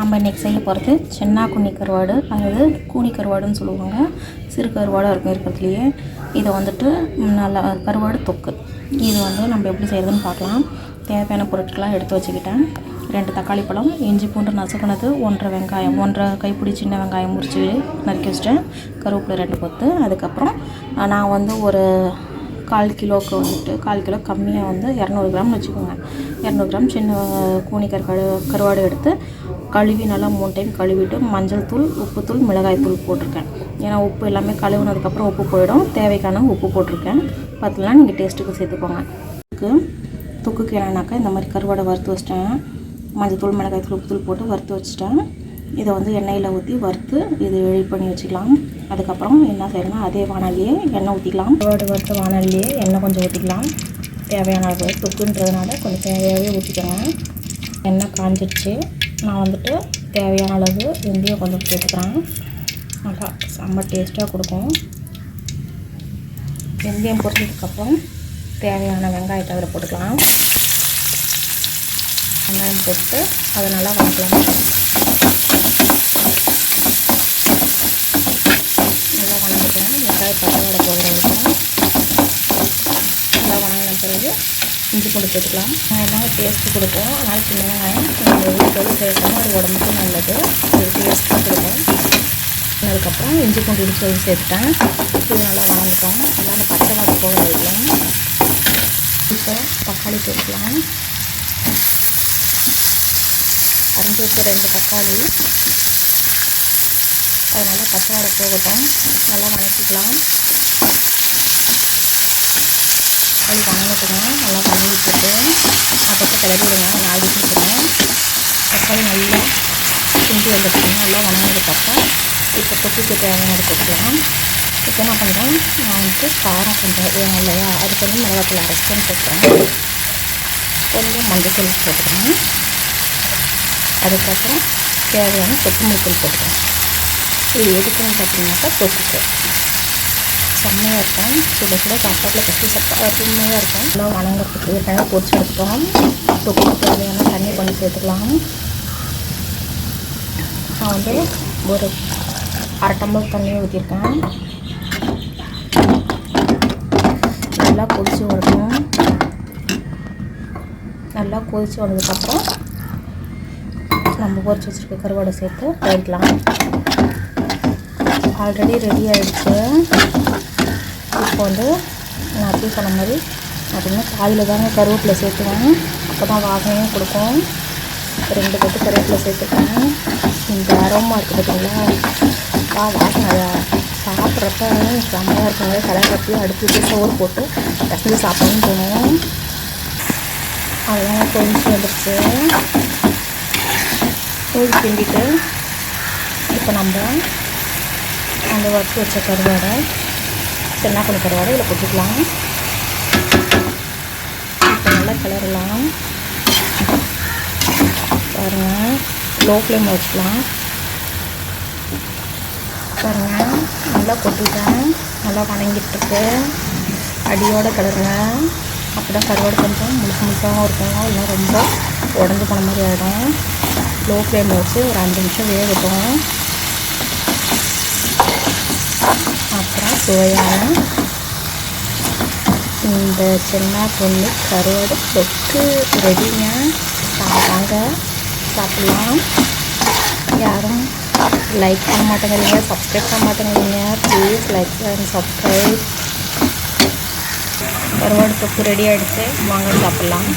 நம்ம இன்றைக்கி செய்ய போகிறது சென்னாக்குன்னி கருவாடு, அதாவது கூனி கருவாடுன்னு சொல்லுவாங்க. சிறு கருவாடாக இருக்கும் இருக்கிறதுலையே. இதை வந்துட்டு நல்லா கருவாடு தொக்கு. இது வந்து நம்ம எப்படி செய்கிறதுன்னு பார்க்கலாம். தேவையான பொருட்கள்லாம் எடுத்து வச்சுக்கிட்டேன். 2 தக்காளி பழம், இஞ்சி பூண்டு நசுக்குனது, 1.5 வெங்காயம், 1.5 கைப்பிடி சின்ன வெங்காயம் முறிச்சு நறுக்கி வச்சிட்டேன். கருவேப்பிலை 2 கொத்து. அதுக்கப்புறம் நான் வந்து ஒரு 1/4 கிலோவுக்கு வந்துட்டு 1/4 கிலோ கம்மியாக வந்து 200 கிராம் வச்சுக்கோங்க. 200 கிராம் சின்ன கூனி கருவாடு எடுத்து கழுவி நல்லா 3 டைம் கழுவிட்டு மஞ்சள் தூள், உப்புத்தூள், மிளகாய் தூள் போட்டிருக்கேன். ஏன்னா உப்பு எல்லாமே கழுவுனதுக்கப்புறம் உப்பு போயிடும். தேவைக்கான உப்பு போட்டிருக்கேன். பார்த்தீங்கன்னா நீங்கள் டேஸ்ட்டுக்கு சேர்த்துக்கோங்க. தொக்குக்கு என்னன்னாக்கா இந்த மாதிரி கருவாடை வறுத்து வச்சிட்டேன். மஞ்சள் தூள், மிளகாய் தூள், உப்புத்தூள் போட்டு வறுத்து வச்சுட்டேன். இதை வந்து எண்ணெயில் ஊற்றி வறுத்து இது ரெடி பண்ணி வச்சுக்கலாம். அதுக்கப்புறம் என்ன செய்யணும்னா அதே வானல்லையே எண்ணெய் ஊற்றிக்கலாம். கருவாடு வறுத்த வானல்லையே எண்ணெய் கொஞ்சம் ஊற்றிக்கலாம். தேவையான அளவு தொக்குன்றதுனால கொஞ்சம் தேவையாகவே ஊற்றிக்கோங்க. எண்ணெய் காஞ்சிடுச்சு. நான் வந்துட்டு தேவையான அளவு வெந்தயம் கொஞ்சம் சேர்த்துக்கிறேன். நல்லா செம்ம டேஸ்ட்டாக கொடுக்கும். வெந்தயம் பொரிச்சதுக்கப்புறம் தேவையான வெங்காயத்தை அதில் போட்டுக்கலாம். வெங்காயம் போட்டு அதை நல்லா வதக்கலாம். நல்லா வதக்கிக்கலாம். வெங்காயம் பச்சைவாடை போகிற வரைக்கும் நல்லா வதங்கின பிறகு இஞ்சி பூண்டு சேர்த்துக்கலாம். வெங்காயம் டேஸ்ட்டு கொடுக்கும். அதனால் சின்ன வெங்காயம் கொஞ்சம் வீட்டோடு சேர்க்கணும். அது உடம்புக்கு நல்லது. அது டேஸ்ட்டாக கொடுக்கும். அதுக்கப்புறம் இஞ்சி பூண்டு இடிச்சு சேர்த்துட்டேன். இது நல்லா வதங்கிட்டோம். நல்லா அந்த பச்சை வாடை போகிற வரைக்கும் இப்போ தக்காளி சேர்த்துக்கலாம். அரைஞ்சி வச்ச 2 தக்காளி அது நல்லா பச்சை வாடை போகட்டும். நல்லா வதக்கிக்கலாம். தக்காளி வதங்கிட்டுங்க. நல்லா வதங்கிட்டு அப்பப்போ கிளறிடுங்க. நல்லா அடிச்சுடுங்க. தக்காளி நல்லா கிண்டி வந்துடுச்சுங்க. நல்லா வதங்கினதுக்கப்புறம் இப்போ தொக்குக்கு தேவையானது போட்டுக்கலாம். இப்போ என்ன பண்ணுறேன், நான் வந்துட்டு காரம் கொஞ்சம் வேணும் இல்லையா, அதுக்கு வந்து மிளகாத்தூள் அரைச்சின்னு போட்டுறேன். கொஞ்சம் மஞ்சள் தூள் போட்டுக்கிறேன். அதுக்கப்புறம் தேவையான கொத்தமல்லி தூள் போட்டுக்கிறேன். இது எதுக்குன்னு பார்த்தீங்கன்னாக்கா தொக்குக்கு செம்மையாக இருக்கும். சுட சுட சாப்பாட்டில் கட்டி சாப்பிட்டா அருமையாக இருக்கும். நல்லா வணங்கிறதுக்கு ஏற்கனவே பொரிச்சு எடுத்துட்டோம். தொக்குக்கு தேவையான தண்ணி கொஞ்சம் சேர்த்துக்கலாம். நான் வந்து ஒரு 1/2 டம்ளர் தண்ணியை ஊற்றிருக்கேன். நல்லா கொதித்து வரணும். நல்லா கொதித்து வந்ததுக்கப்புறம் நம்ம பொரிச்சு வச்சுருக்க கருவாடை சேர்த்து கலரிக்கலாம். ஆல்ரெடி ரெடி ஆகிடுச்சு. இப்போ வந்து நான் அப்படியே சொன்ன மாதிரி அப்படின்னா காயில் தாங்க கருவேப்பிலை சேர்த்துவேன். அப்போ தான் வாசனையும் கொடுக்கும். 2 கொத்து கருவேப்பிலை சேர்த்துக்கேன். இந்த அரோமா இருக்குது பார்த்தீங்களா, வாசனை சாப்பிட்றப்ப செம்மையாக இருக்குங்க. கடை கட்டி அடுத்து சோறு போட்டு ரசம் சாப்பிடணும்னு தோணும். அதெல்லாம் கொஞ்சம் வந்துடுச்சு. ஊதி கிண்டிட்டு இப்போ நம்ம அந்த வறுத்து வச்ச கருவாடை, சென்னாக்குன்னி கருவாடை இதில் கொட்டிக்கலாம். இப்போ நல்லா கிளறலாம். பாருங்கள், லோ ஃப்ளேமில் வச்சுக்கலாம். பாருங்கள், நல்லா கொட்டிட்டேன். நல்லா வணங்கிட்டுருக்கு. அடியோடு கிளறுங்க. அப்போ தான் கருவாடு கொஞ்சம் முழுசாகவும் இருக்கும். இல்லை ரொம்ப உடஞ்சி போன மாதிரி ஆகிடும். லோ ஃப்ளேமில் வச்சு ஒரு 5 நிமிஷம் வேகட்டும். அப்புறம் சுவையான இந்த சென்னாக்குன்னி கருவாடு தொக்கு ரெடிங்க. வாங்க சாப்பிட்லாம். யாரும் லைக் பண்ண மாட்டேங்கிறீங்க, சப்ஸ்கிரைப் பண்ண மாட்டேங்கிறீங்க. Please like and subscribe. கருவாடு தொக்கு ரெடி ஆகிடுச்சு. வாங்க சாப்பிட்லாம்.